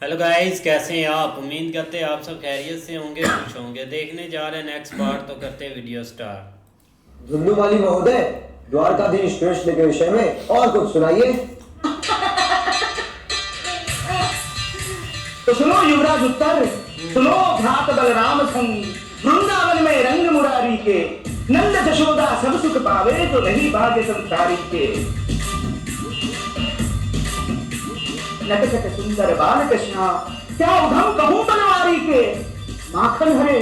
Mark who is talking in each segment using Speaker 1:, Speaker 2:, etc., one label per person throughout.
Speaker 1: Hello guys, कैसे हैं आप? उम्मीद करते हैं आप सब खैरियत से होंगे, खुश होंगे। देखने जा रहे हैं नेक्स्ट पार्ट, तो करते हैं वीडियो स्टार्ट।
Speaker 2: झुल्लू वाली महोदय, द्वारकाधीश कृष्ण के विषय में और कुछ सुनाइए।
Speaker 3: तो सुनो युवराज उत्तर, सुनो भ्रात बलराम संग, वृंदावन में रंग मुरारी के, नंद जशोदा सब सुख पावे तो नहीं भाग्य संसारी के। नटखट सुंदर बाल कृष्णा, क्या उधम कहूं बनवारी के, माखन हरे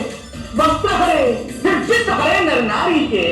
Speaker 3: वस्त्र हरे फिर चित्त हरे नर नारी के।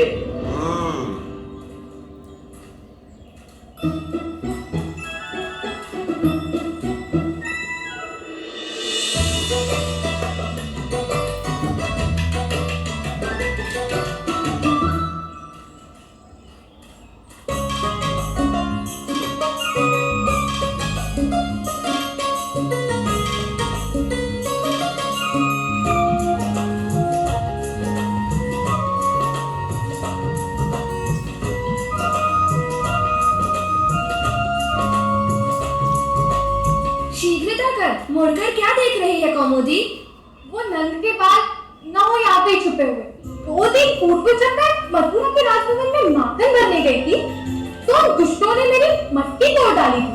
Speaker 4: शीघ्रता कर, मुड़कर क्या देख रही है कौमुदी? वो नंद के बाद न वो यहाँ पे छुपे हुए। 2 दिन पूर्व जब मैं मथुरा के राजभवन में माखन भरने गई थी, तो दुष्टों ने मेरी मटकी तोड़ डाली थी।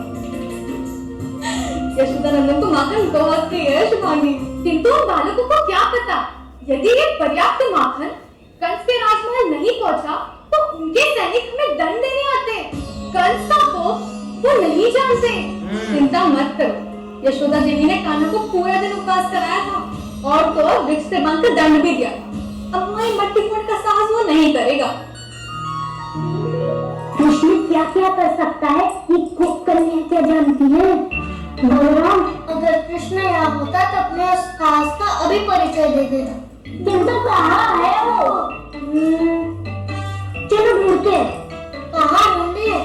Speaker 4: यशोदा नंदन को माखन बहुत प्रिय है शुभांगी, किंतु उन बालकों को क्या पता, यदि ये पर्याप्त माखन कंस के राजमहल नहीं पहुंचा, तो उनके सैनिक हमें दंड देने आते। कंस का कोप वो नहीं जानते। चिंता मत करो, यशोदा देवी ने कान्हा को पूरा दिन उपवास कराया था और तो वृक्ष से बांधकर दंड भी दिया था। अब वही मट्टी फोड़ का साहस वो नहीं करेगा।
Speaker 5: कृष्ण क्या क्या कर सकता है ये खूब करने क्या जानती है। बलराम, अगर कृष्ण यहाँ होता तो अपने साहस का अभी परिचय दे देता, किंतु कहाँ है वो? चलो ढूंढते। कहाँ ढूंढिए?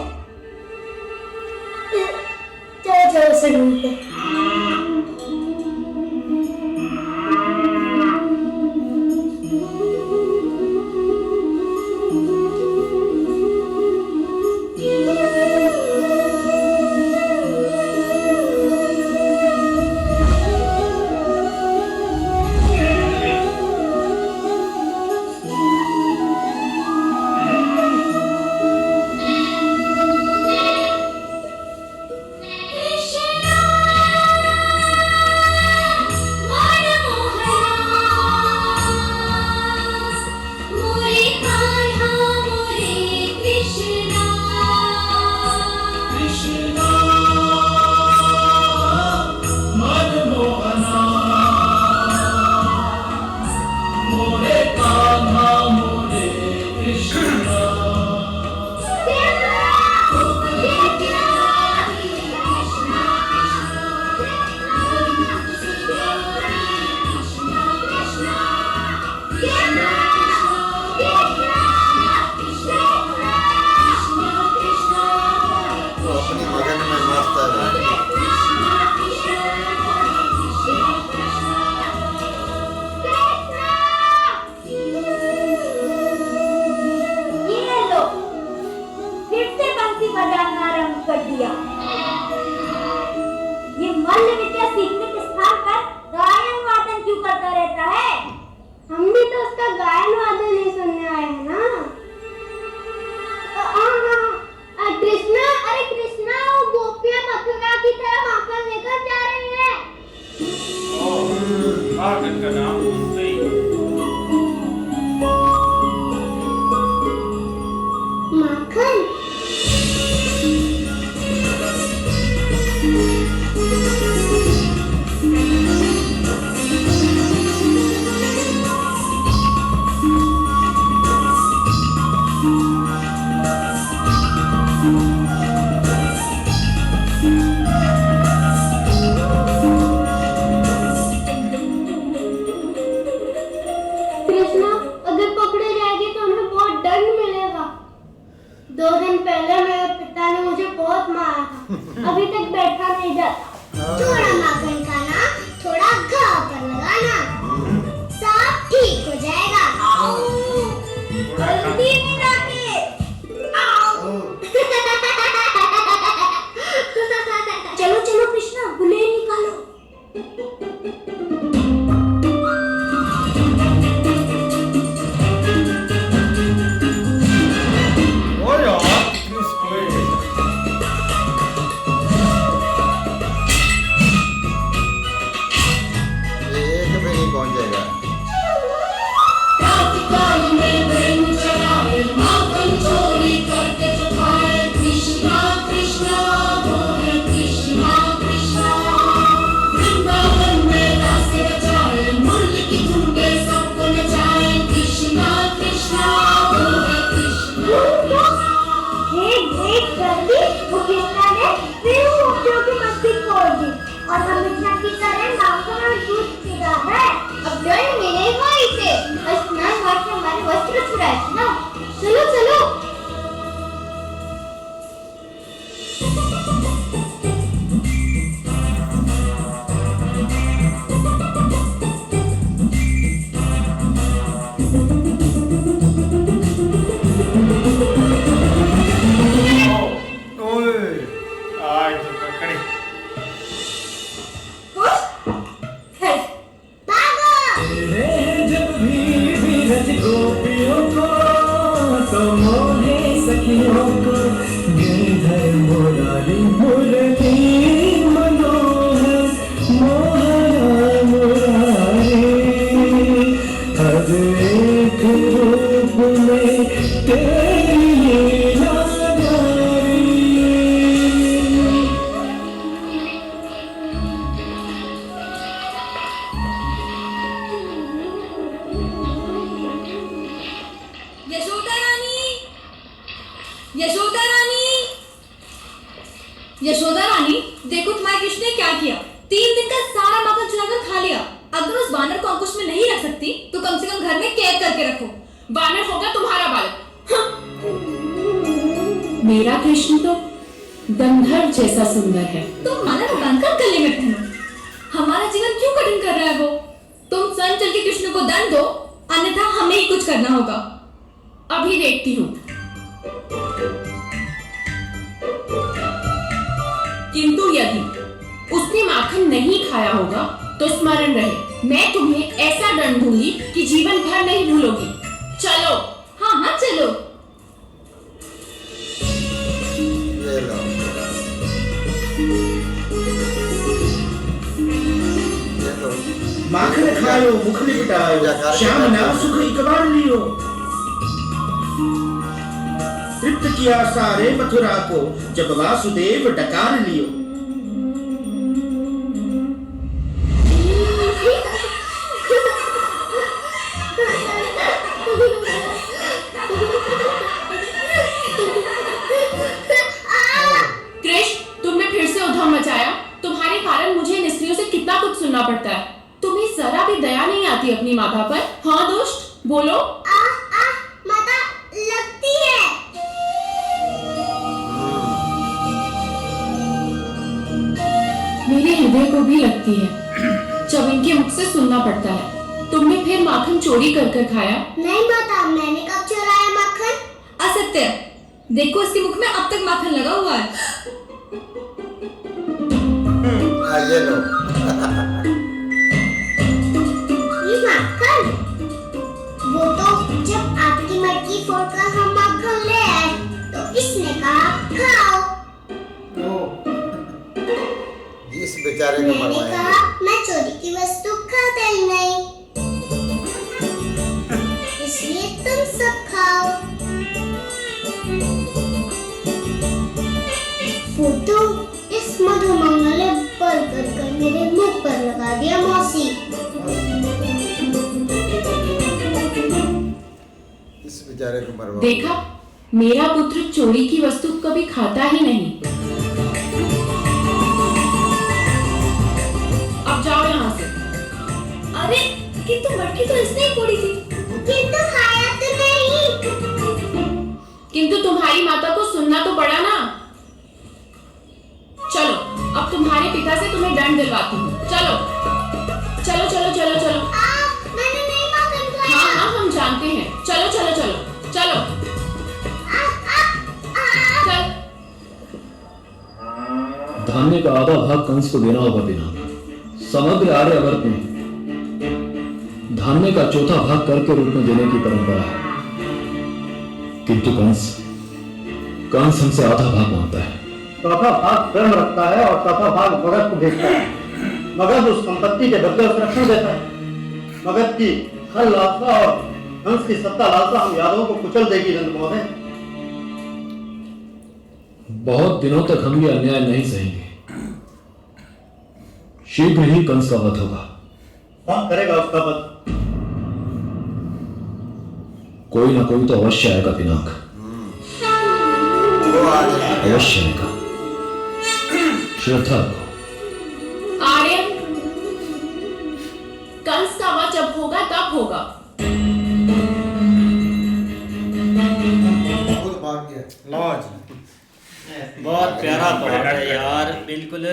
Speaker 5: चलो चलो से ढूंढते।
Speaker 6: गोपियों को तो मोहे सखियों को गिरधर मुरारी मुरली मनोहर मोहरा मुरारी हर एक रूप में तेरी लीला जारी।
Speaker 4: यशोदा रानी, यशोदा रानी, यशोदा रानी, देखो तुम्हारे कृष्ण ने क्या किया। 3 दिन का सारा माखन चुराकर खा लिया। अगर उस बानर को अंकुश में नहीं रख सकती तो कम से कम घर में कैद करके रखो। बानर होगा तुम्हारा बालक। हाँ।
Speaker 7: मेरा कृष्ण तो गंधर्व जैसा सुंदर है।
Speaker 4: तुम माला को बांधकर गले में पहनो। हमारा जीवन क्यों कठिन कर रहा है वो? तुम स्वयं चल के कृष्ण को दंड दो, अन्यथा हमें ही कुछ करना होगा।
Speaker 7: अभी देखती हूँ। किंतु यदि उसने माखन नहीं खाया होगा तो स्मरण रहे, मैं तुम्हें ऐसा दंड दूंगी कि जीवन भर नहीं भूलोगी। चलो।
Speaker 4: हाँ हाँ चलो।
Speaker 8: ये लो, ये लो।
Speaker 3: माखन खायो मुख लिपटायो श्याम नाम सुख इकबार लियो। तृप्त किया सारे मथुरा को जब वासुदेव डकार लियो।
Speaker 7: कृष्ण, तुमने फिर से उधम मचाया। तुम्हारे कारण मुझे इन स्त्रियों से कितना कुछ सुनना पड़ता है। तुम्हें जरा भी दया नहीं आती अपनी माता पर? हाँ दुष्ट, बोलो।
Speaker 5: माता लगती है।
Speaker 7: मेरे हृदय को भी लगती है जब इनके मुख से सुनना पड़ता है। तुमने फिर माखन चोरी कर कर खाया?
Speaker 5: नहीं माता, मैंने कब चुराया माखन?
Speaker 4: असत्य। देखो इसके मुख में अब तक माखन लगा हुआ है।
Speaker 8: ये लो।
Speaker 5: ये माखन? वो तो जब आपकी मटकी फोड़कर हम माखन ले आए तो इसने कहा खाओ।
Speaker 8: इस बेचारे को
Speaker 5: मैंने
Speaker 8: मरवाएंगे।
Speaker 5: कहा मैं चोरी की वस्तु खाता ही नहीं, इसलिए तुम सब खाओ। फोटो इस मधुमंगल ने बल कर मेरे मुंह पर लगा दिया मौसी।
Speaker 8: इस बेचारे को मरवा।
Speaker 7: देखा, मेरा पुत्र चोरी की वस्तु कभी खाता ही नहीं। अब जाओ यहाँ से।
Speaker 4: अरे किंतु मटकी तो इसने ही फोड़ी थी।
Speaker 5: किंतु खाया तो नहीं।
Speaker 7: किंतु तुम्हारी माता को सुनना तो पड़ा ना। चलो, अब तुम्हारे पिता से तुम्हें दंड दिलवाती हूँ। चलो चलो चलो चलो चलो।
Speaker 5: मैंने नहीं माखन खाया।
Speaker 7: हाँ हाँ, हम जानते हैं। चलो चलो चलो चलो। चल।
Speaker 9: धान्य का आधा भाग कंस को देना होगा बिना। समग्र आर्यावर्त में धान्य का चौथा भाग कर के रूप में देने की परंपरा है, किंतु कंस हमसे आधा भाग मांगता है।
Speaker 2: चौथा भाग स्वयं रखता है और चौथा भाग मगध को भेजता है। मगध उस संपत्ति के बदले संरक्षण देता है। मगध की हर लालसा और कंस की सत्ता लालसा हम यादवों को कुचल देगी नंद महोदय।
Speaker 9: बहुत दिनों तक हम ये अन्याय नहीं सहेंगे। शीघ्र ही कंस का वध होगा।
Speaker 2: कौन करेगा उसका वध?
Speaker 9: कोई ना कोई तो अवश्य आएगा पिनाक।
Speaker 8: वो आ गया।
Speaker 9: अवश्य आएगा। श्रद्धा रखो।
Speaker 7: आर्यन, कंस का वध जब होगा तब होगा।
Speaker 8: खुद भाग गया।
Speaker 1: लो जी, बहुत प्यारा बात है यार। बिल्कुल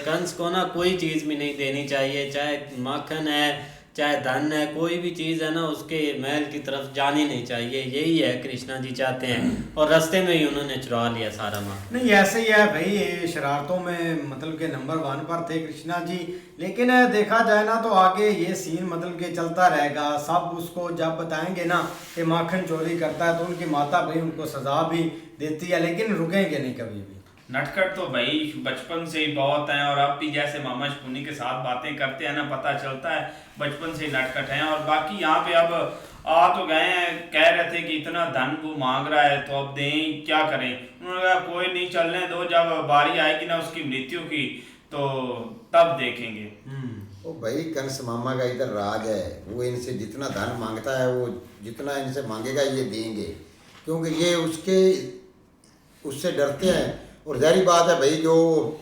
Speaker 1: कंस को ना कोई चीज़ भी नहीं देनी चाहिए, चाहे माखन है, चाहे धन है, कोई भी चीज़ है ना, उसके महल की तरफ जानी नहीं चाहिए। यही है कृष्णा जी चाहते हैं, और रास्ते में ही उन्होंने चुरा लिया सारा माखन।
Speaker 10: नहीं ऐसे ही है भाई, ये शरारतों में मतलब के नंबर 1 पर थे कृष्णा जी। लेकिन देखा जाए ना तो आगे ये सीन मतलब के चलता रहेगा। सब उसको जब बताएंगे ना कि माखन चोरी करता है तो उनकी माता भाई उनको सजा भी देती है, लेकिन रुकेंगे नहीं कभी भी।
Speaker 11: नटखट तो भाई बचपन से ही बहुत हैं, और अब भी जैसे मामा शकुनी के साथ बातें करते हैं ना, पता चलता है बचपन से ही नटखट हैं। और बाकी यहाँ पे अब आ तो गए हैं, कह रहे थे कि इतना धन वो मांग रहा है तो अब दें, क्या करें। उन्होंने कहा कोई नहीं, चलने दो, जब बारी आएगी ना उसकी मृत्यु की तो तब देखेंगे।
Speaker 8: वो भाई कंस मामा का इधर राज है, वो इनसे जितना धन मांगता है वो जितना इनसे मांगेगा ये देंगे, क्योंकि ये उससे डरते हैं। और जारी बात है भाई, जो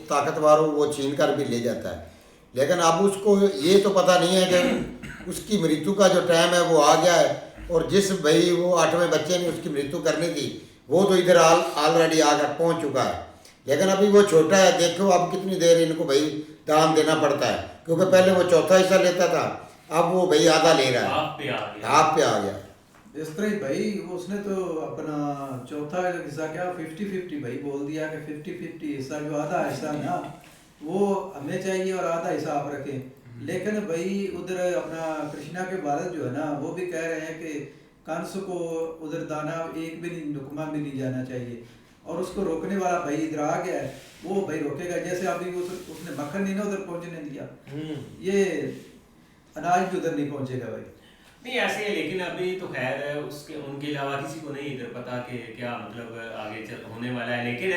Speaker 8: ताकतवर हो वो छीन कर भी ले जाता है। लेकिन अब उसको ये तो पता नहीं है कि उसकी मृत्यु का जो टाइम है वो आ गया है, और जिस भाई वो 8वें बच्चे ने उसकी मृत्यु करनी थी वो तो इधर ऑलरेडी आकर पहुंच चुका है। लेकिन अभी वो छोटा है, देखो अब कितनी देर इनको भाई दाम देना पड़ता है, क्योंकि पहले वो चौथा हिस्सा लेता था, अब वो भाई आधा ले रहा है, हाफ पे आ गया।
Speaker 12: इस तरह ही भाई उसने तो अपना चौथा हिस्सा क्या 50-50 भाई बोल दिया कि 50-50 हिस्सा, जो आधा हिस्सा ना वो हमें चाहिए और आधा हिस्सा आप रखें। लेकिन भाई उधर अपना कृष्णा के बालक जो है ना वो भी कह रहे हैं कि कंस को उधर दाना एक भी नहीं, नुकमा भी नहीं जाना चाहिए, और उसको रोकने वाला भाई इधर आ गया है, वो भाई रोकेगा। जैसे अभी उसने मक्खन नहीं ना उधर पहुंचने दिया, ये अनाज भी उधर नहीं पहुंचेगा भाई।
Speaker 1: नहीं ऐसे है, लेकिन अभी तो खैर है उसके उनके अलावा किसी को नहीं इधर पता कि क्या मतलब आगे होने वाला है। लेकिन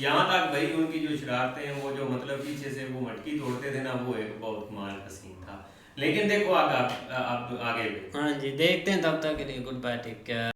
Speaker 1: यहाँ तक भाई उनकी जो शरारतें हैं, वो जो मतलब पीछे से वो मटकी तोड़ते थे ना, वो एक बहुत कमाल का सीन था। लेकिन देखो अब आगे। हाँ जी, देखते हैं, तब तक के लिए गुड बाय, टेक केयर।